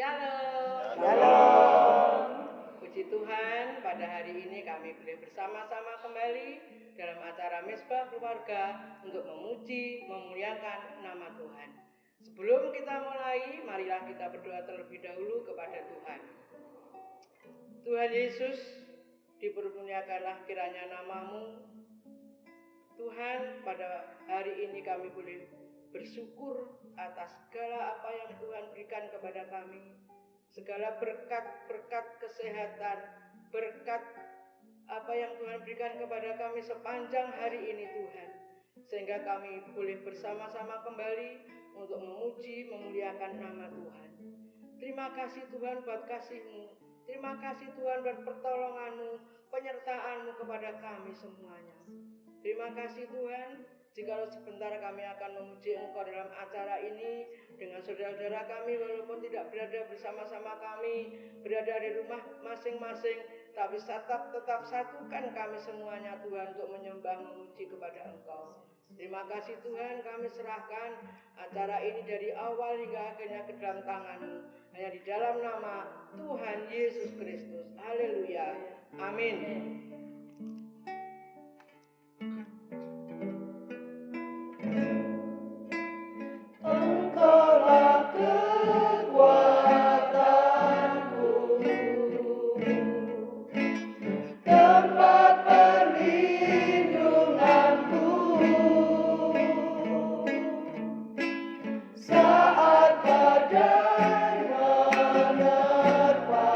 Shalom. Shalom. Puji Tuhan, pada hari ini kami boleh bersama-sama kembali dalam acara Mesbah Keluarga untuk memuji, memuliakan nama Tuhan. Sebelum kita mulai, marilah kita berdoa terlebih dahulu kepada Tuhan. Tuhan Yesus, dipermuliakanlah kiranya nama-Mu. Tuhan, pada hari ini kami boleh bersyukur atas segala apa yang Tuhan berikan kepada kami. Segala berkat-berkat kesehatan, berkat apa yang Tuhan berikan kepada kami sepanjang hari ini Tuhan. Sehingga kami boleh bersama-sama kembali untuk memuji, memuliakan nama Tuhan. Terima kasih Tuhan buat kasih-Mu. Terima kasih Tuhan buat pertolongan-Mu, penyertaan-Mu kepada kami semuanya. Terima kasih Tuhan, jikalau sebentar kami akan memuji Engkau dalam acara ini dengan saudara-saudara kami walaupun tidak berada bersama-sama kami, berada di rumah masing-masing, tapi tetap satukan kami semuanya Tuhan untuk menyembah memuji kepada Engkau. Terima kasih Tuhan, kami serahkan acara ini dari awal hingga akhirnya ke dalam tangan-Mu. Hanya di dalam nama Tuhan Yesus Kristus. Haleluya. Amin. Engkaulah kekuatanku, tempat perlindunganku, saat badai menerpa.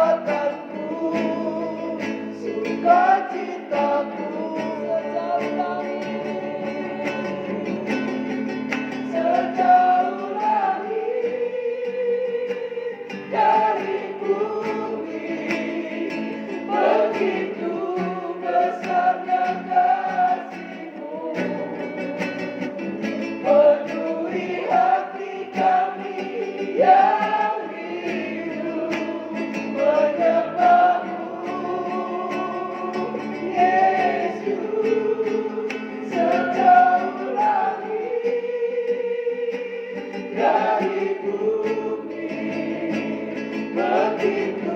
kekuatanku, sukacitaku, sejauh langit dari bumi, begitu besarnya kasih-Mu. Penuhi hati kami yang rindu menyembah-Mu, Yesus. Sejauh langit dari bumi, begitu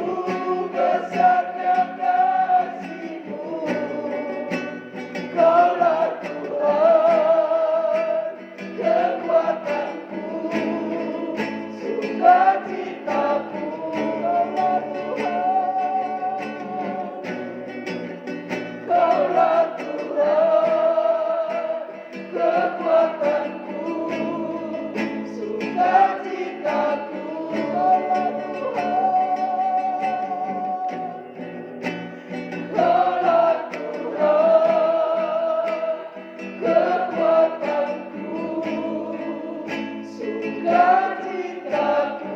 besarnya kasih-Mu. Kaulah Tuhan, kekuatanku, sukacitaku. Kaulah Tuhan, kekuatanku, sukacitaku. Kaulah Tuhan, kekuatanku, sukacitaku.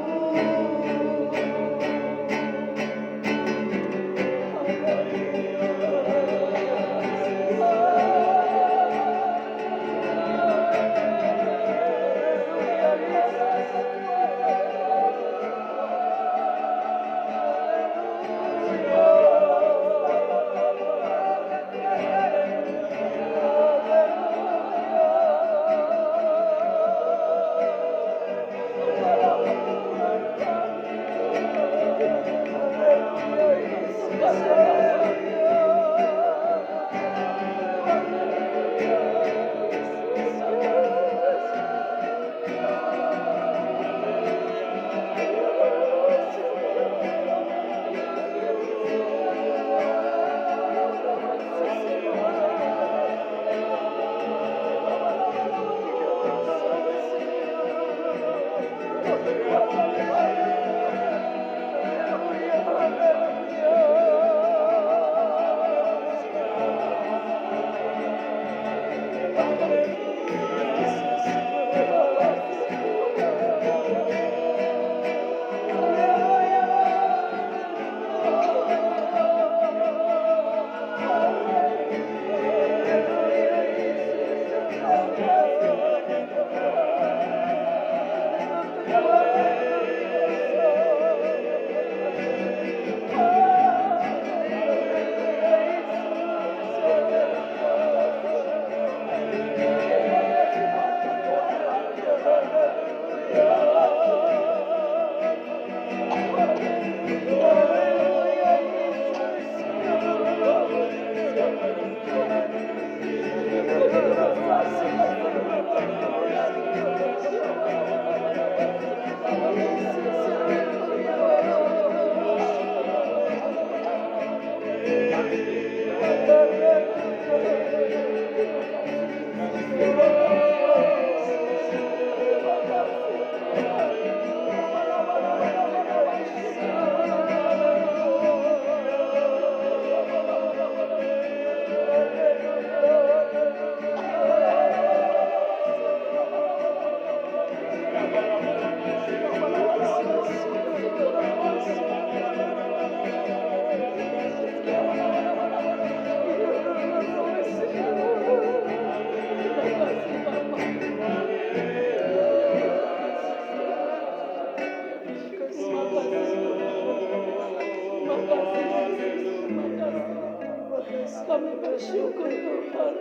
Kami bersyukur Tuhan.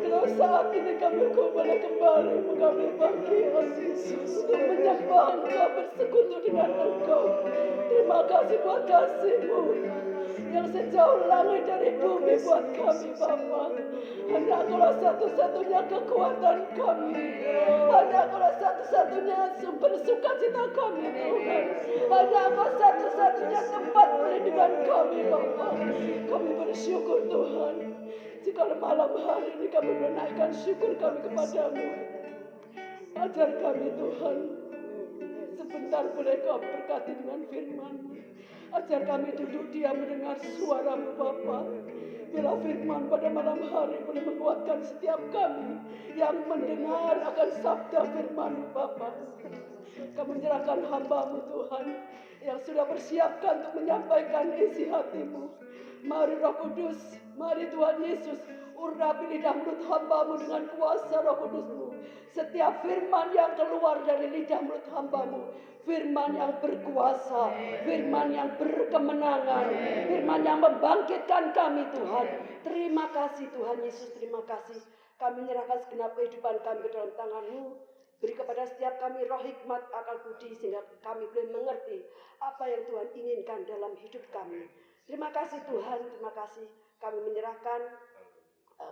Jika saat ini kami boleh kembali mengambil bagian untuk menyembah Engkau, bersekutu dengan Engkau. Terima kasih buat kasih-Mu yang sejauh langit dari bumi buat kami Bapa. Hanya Engkaulah satu-satunya kekuatan kami. Hanya Engkaulah satu-satunya sumber sukacita kami Tuhan. Hanya Engkau satu-satunya tempat perlindungan kami Bapa. Kami bersyukur Tuhan. Jika malam hari ini kami menaikkan syukur kami kepadamu. Ajar kami Tuhan. Sebentar boleh Kau berkati dengan firman-Mu. Ajar kami duduk diam mendengar suara-Mu Bapa. Biarlah firman pada malam hari boleh menguatkan setiap kami yang mendengar akan sabda firman-Mu Bapa. Kami menyerahkan hamba-Mu Tuhan yang sudah bersiapkan untuk menyampaikan isi hati-Mu. Mari Roh Kudus, mari Tuhan Yesus, urapi lidah mulut hamba-Mu dengan kuasa Roh Kudus-Mu. Setiap firman yang keluar dari lidah mulut hamba-Mu, firman yang berkuasa, firman yang berkemenangan, firman yang membangkitkan kami Tuhan. Terima kasih Tuhan Yesus, terima kasih. Kami menyerahkan segenap kehidupan kami ke dalam tangan-Mu. Beri kepada setiap kami roh hikmat, akal budi, sehingga kami boleh mengerti apa yang Tuhan inginkan dalam hidup kami. Terima kasih Tuhan, terima kasih. Kami menyerahkan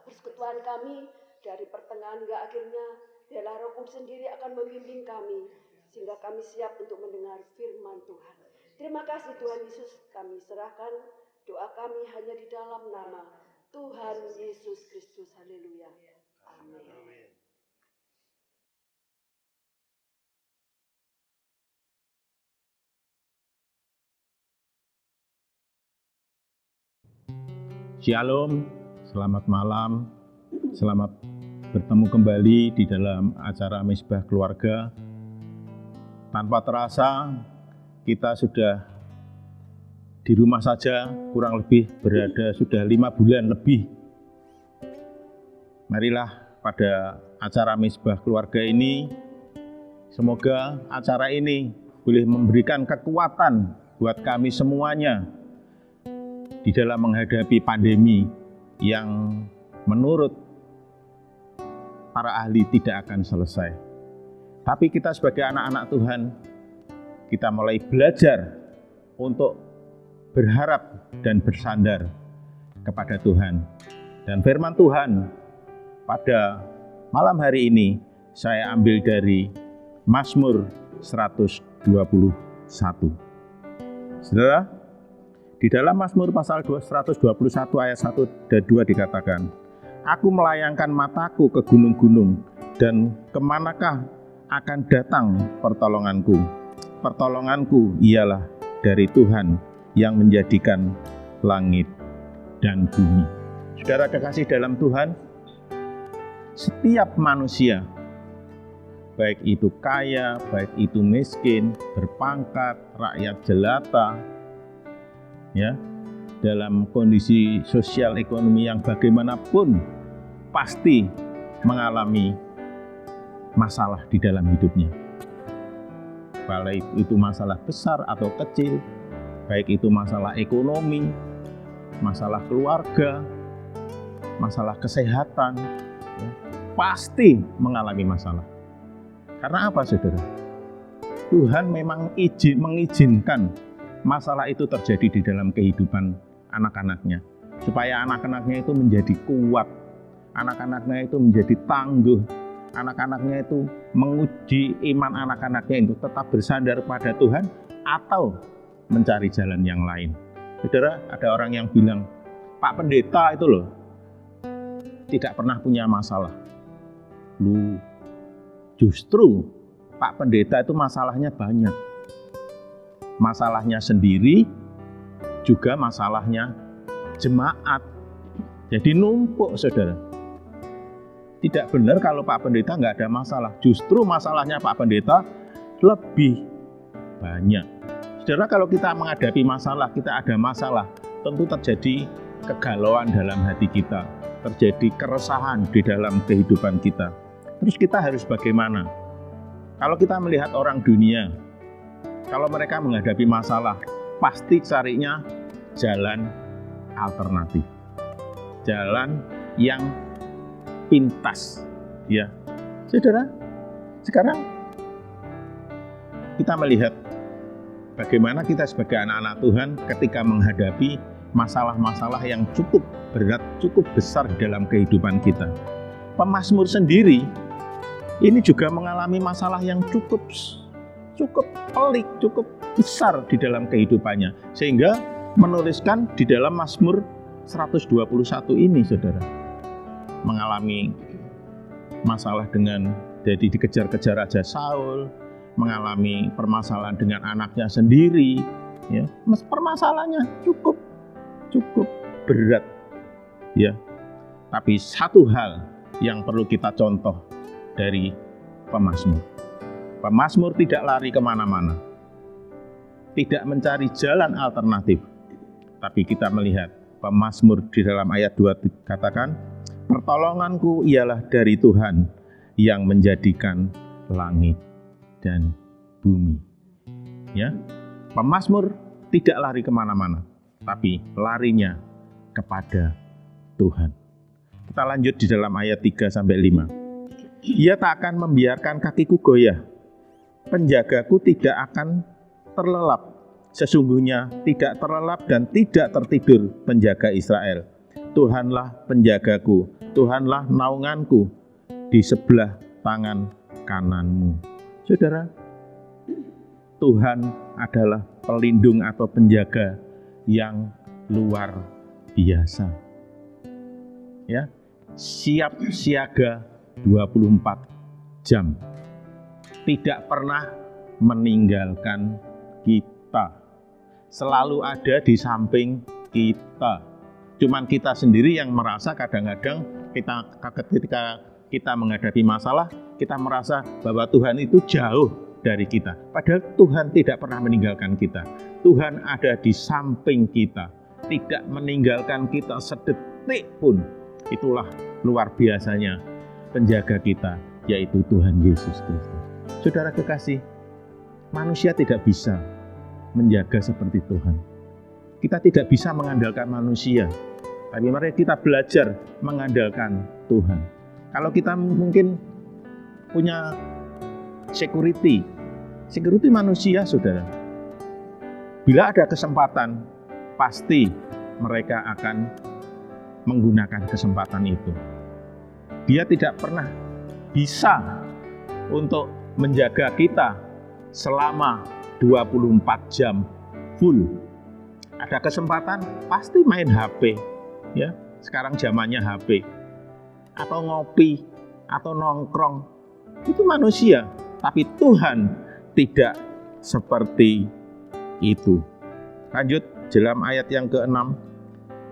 persekutuan kami dari pertengahan hingga akhirnya. Biarlah Roh Kudus sendiri akan membimbing kami, sehingga kami siap untuk mendengar firman Tuhan. Terima kasih Tuhan Yesus, kami serahkan doa kami hanya di dalam nama Tuhan Yesus Kristus. Haleluya. Amin. Shalom, selamat malam, selamat bertemu kembali di dalam acara Misbah Keluarga. Tanpa terasa, kita sudah di rumah saja, kurang lebih berada sudah 5 bulan lebih. Marilah pada acara Misbah Keluarga ini, semoga acara ini boleh memberikan kekuatan buat kami semuanya di dalam menghadapi pandemi yang menurut para ahli tidak akan selesai. Tapi kita sebagai anak-anak Tuhan, kita mulai belajar untuk berharap dan bersandar kepada Tuhan. Dan firman Tuhan pada malam hari ini saya ambil dari Mazmur 121. Saudara, di dalam Mazmur pasal 121 ayat 1 dan 2 dikatakan, Aku melayangkan mataku ke gunung-gunung, dan kemanakah akan datang pertolonganku? Pertolonganku ialah dari Tuhan yang menjadikan langit dan bumi. Saudara kekasih dalam Tuhan, setiap manusia, baik itu kaya, baik itu miskin, berpangkat, rakyat jelata, ya, dalam kondisi sosial ekonomi yang bagaimanapun pasti mengalami masalah di dalam hidupnya. Baik itu masalah besar atau kecil, baik itu masalah ekonomi, masalah keluarga, masalah kesehatan, ya, pasti mengalami masalah. Karena apa, saudara? Tuhan memang mengizinkan masalah itu terjadi di dalam kehidupan anak-anaknya, supaya anak-anaknya itu menjadi kuat, anak-anaknya itu menjadi tangguh, anak-anaknya itu menguji iman anak-anaknya itu tetap bersandar pada Tuhan atau mencari jalan yang lain. Saudara, ada orang yang bilang, Pak Pendeta itu loh tidak pernah punya masalah. Justru Pak Pendeta itu masalahnya banyak. Masalahnya sendiri, juga masalahnya jemaat. Jadi numpuk, saudara. Tidak benar kalau Pak Pendeta nggak ada masalah. Justru masalahnya Pak Pendeta lebih banyak. Saudara, kalau kita menghadapi masalah, kita ada masalah, tentu terjadi kegalauan dalam hati kita, terjadi keresahan di dalam kehidupan kita. Terus kita harus bagaimana? Kalau kita melihat orang dunia, kalau mereka menghadapi masalah, pasti carinya jalan alternatif. Jalan yang pintas. Ya, saudara, sekarang kita melihat bagaimana kita sebagai anak-anak Tuhan ketika menghadapi masalah-masalah yang cukup berat, cukup besar di dalam kehidupan kita. Pemazmur sendiri ini juga mengalami masalah yang cukup pelik, cukup besar di dalam kehidupannya, sehingga menuliskan di dalam Mazmur 121 ini, saudara, mengalami masalah dengan jadi dikejar-kejar Raja Saul, mengalami permasalahan dengan anaknya sendiri, Ya, permasalahannya cukup berat. Ya. Tapi satu hal yang perlu kita contoh dari pemazmur. Pemazmur tidak lari kemana-mana, tidak mencari jalan alternatif. Tapi kita melihat pemazmur di dalam ayat 2 dikatakan, pertolonganku ialah dari Tuhan yang menjadikan langit dan bumi. Ya, pemazmur tidak lari kemana-mana, tapi larinya kepada Tuhan. Kita lanjut di dalam ayat 3-5. Ia tak akan membiarkan kakiku goyah, penjagaku tidak akan terlelap. Sesungguhnya tidak terlelap dan tidak tertidur penjaga Israel. Tuhanlah penjagaku, Tuhanlah naunganku di sebelah tangan kananmu. Saudara, Tuhan adalah pelindung atau penjaga yang luar biasa. Ya, siap siaga 24 jam. Tidak pernah meninggalkan kita. Selalu ada di samping kita. Cuman kita sendiri yang merasa kadang-kadang ketika kita menghadapi masalah, kita merasa bahwa Tuhan itu jauh dari kita. Padahal Tuhan tidak pernah meninggalkan kita. Tuhan ada di samping kita, tidak meninggalkan kita sedetik pun. Itulah luar biasanya penjaga kita, yaitu Tuhan Yesus Kristus. Saudara kekasih, manusia tidak bisa menjaga seperti Tuhan. Kita tidak bisa mengandalkan manusia, tapi mari kita belajar mengandalkan Tuhan. Kalau kita mungkin punya security manusia, saudara, bila ada kesempatan, pasti mereka akan menggunakan kesempatan itu. Dia tidak pernah bisa untuk menjaga kita selama 24 jam full. Ada kesempatan pasti main HP, ya. Sekarang zamannya HP. Atau ngopi, atau nongkrong. Itu manusia, tapi Tuhan tidak seperti itu. Lanjut dalam ayat yang ke-6.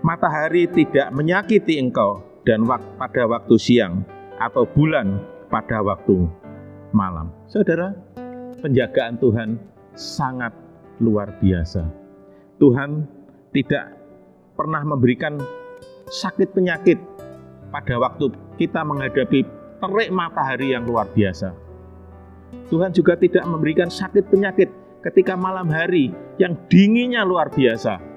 Matahari tidak menyakiti engkau dan pada waktu siang atau bulan pada waktu malam. Saudara, penjagaan Tuhan sangat luar biasa. Tuhan tidak pernah memberikan sakit penyakit pada waktu kita menghadapi terik matahari yang luar biasa. Tuhan juga tidak memberikan sakit penyakit ketika malam hari yang dinginnya luar biasa.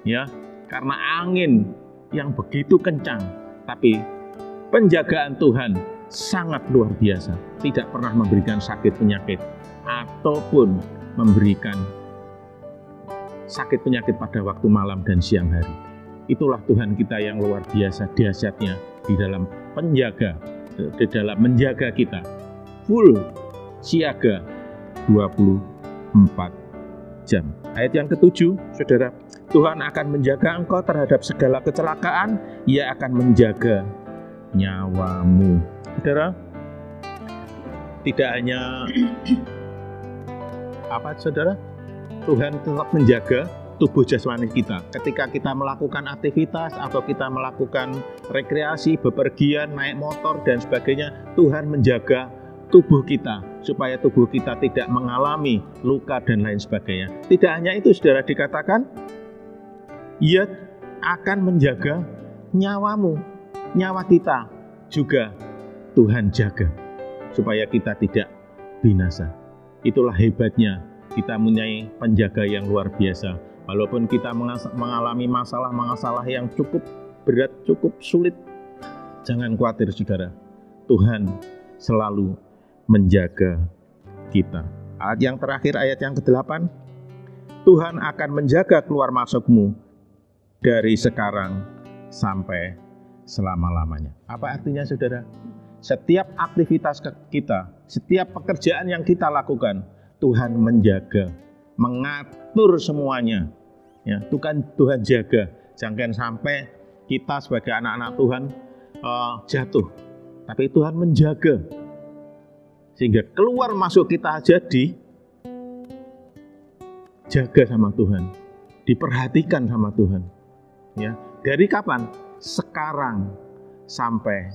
Ya, karena angin yang begitu kencang. Tapi penjagaan Tuhan sangat luar biasa. Tidak pernah memberikan sakit penyakit ataupun memberikan sakit penyakit pada waktu malam dan siang hari. Itulah Tuhan kita yang luar biasa dahsyatnya di dalam menjaga kita. Full siaga 24 jam. Ayat yang ke-7, saudara, Tuhan akan menjaga engkau terhadap segala kecelakaan, Ia akan menjaga nyawamu. Saudara, tidak hanya saudara, Tuhan tetap menjaga tubuh jasmani kita. Ketika kita melakukan aktivitas atau kita melakukan rekreasi, bepergian, naik motor dan sebagainya, Tuhan menjaga tubuh kita supaya tubuh kita tidak mengalami luka dan lain sebagainya. Tidak hanya itu, saudara, dikatakan Ia akan menjaga nyawamu. Nyawa kita juga Tuhan jaga supaya kita tidak binasa. Itulah hebatnya kita mempunyai penjaga yang luar biasa. Walaupun kita mengalami masalah yang cukup berat, cukup sulit, jangan khawatir, saudara. Tuhan selalu menjaga kita. Ayat yang terakhir, ayat yang ke-8. Tuhan akan menjaga keluar masukmu dari sekarang sampai selama-lamanya. Apa artinya, saudara? Setiap aktivitas kita, setiap pekerjaan yang kita lakukan, Tuhan menjaga, mengatur semuanya. Ya, Tuhan jaga. Jangan sampai kita sebagai anak-anak Tuhan jatuh. Tapi Tuhan menjaga. Sehingga keluar masuk kita jadi dijaga sama Tuhan, diperhatikan sama Tuhan. Ya, dari kapan? Sekarang sampai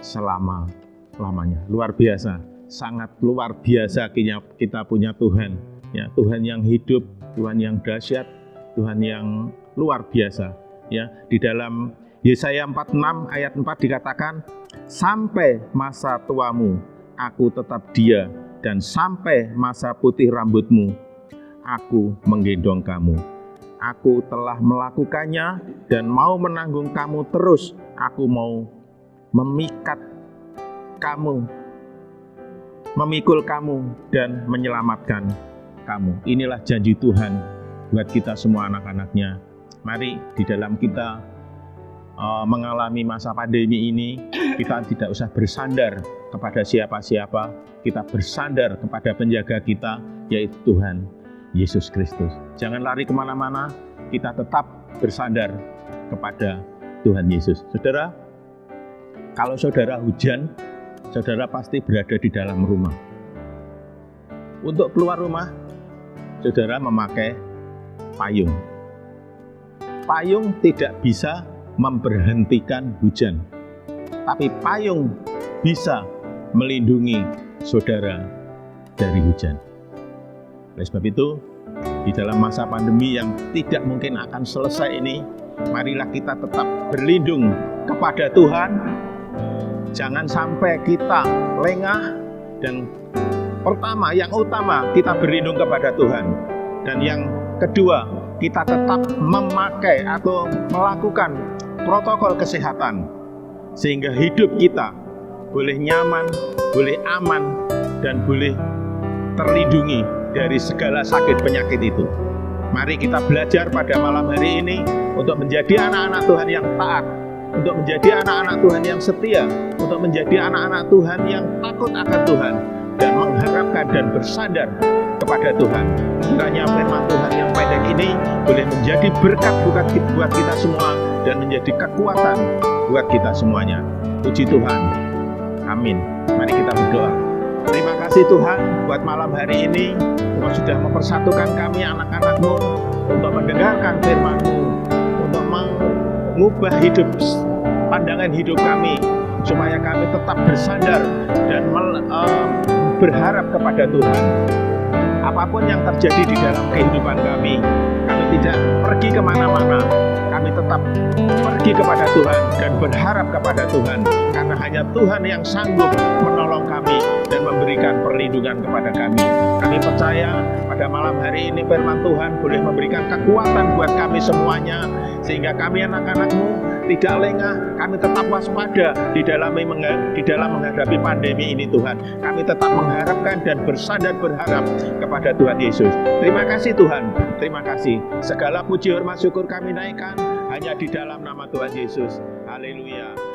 selama-lamanya. Luar biasa, sangat luar biasa kita punya Tuhan. Ya, Tuhan yang hidup, Tuhan yang dahsyat, Tuhan yang luar biasa. Ya, di dalam Yesaya 46 ayat 4 dikatakan, sampai masa tuamu aku tetap dia, dan sampai masa putih rambutmu aku menggendong kamu. Aku telah melakukannya dan mau menanggung kamu terus. Aku mau memikat kamu, memikul kamu, dan menyelamatkan kamu. Inilah janji Tuhan buat kita semua anak-anaknya. Mari di dalam kita mengalami masa pandemi ini, kita tidak usah bersandar kepada siapa-siapa. Kita bersandar kepada penjaga kita, yaitu Tuhan Yesus Kristus. Jangan lari kemana-mana, kita tetap bersandar kepada Tuhan Yesus. Saudara, kalau saudara hujan, saudara pasti berada di dalam rumah. Untuk keluar rumah, saudara memakai payung. Payung tidak bisa memberhentikan hujan, tapi payung bisa melindungi saudara dari hujan. Oleh sebab itu, di dalam masa pandemi yang tidak mungkin akan selesai ini, marilah kita tetap berlindung kepada Tuhan. Jangan sampai kita lengah, dan yang utama kita berlindung kepada Tuhan. Dan yang kedua, kita tetap memakai atau melakukan protokol kesehatan sehingga hidup kita boleh nyaman, boleh aman, dan boleh terlindungi dari segala sakit penyakit itu. Mari kita belajar pada malam hari ini untuk menjadi anak-anak Tuhan yang taat, untuk menjadi anak-anak Tuhan yang setia, untuk menjadi anak-anak Tuhan yang takut akan Tuhan dan mengharapkan dan bersandar kepada Tuhan. Kiranya firman Tuhan yang pendek ini boleh menjadi berkat buat kita semua dan menjadi kekuatan buat kita semuanya. Puji Tuhan. Amin. Mari kita berdoa. Terima kasih Tuhan buat malam hari ini. Engkau sudah mempersatukan kami anak-anak-Mu untuk mendengarkan firman-Mu, untuk mengubah pandangan hidup kami, supaya kami tetap bersandar dan berharap kepada Tuhan. Apapun yang terjadi di dalam kehidupan kami tidak pergi kemana-mana. Kami tetap pergi kepada Tuhan dan berharap kepada Tuhan, karena hanya Tuhan yang sanggup menolong kami dan memberikan perlindungan kepada kami. Kami percaya pada malam hari ini firman Tuhan boleh memberikan kekuatan buat kami semuanya, sehingga kami anak-anak-Mu tidak lengah, kami tetap waspada di dalam menghadapi pandemi ini Tuhan. Kami tetap mengharapkan dan bersandar berharap kepada Tuhan Yesus. Terima kasih Tuhan, terima kasih. Segala puji hormat syukur kami naikkan hanya di dalam nama Tuhan Yesus. Haleluya.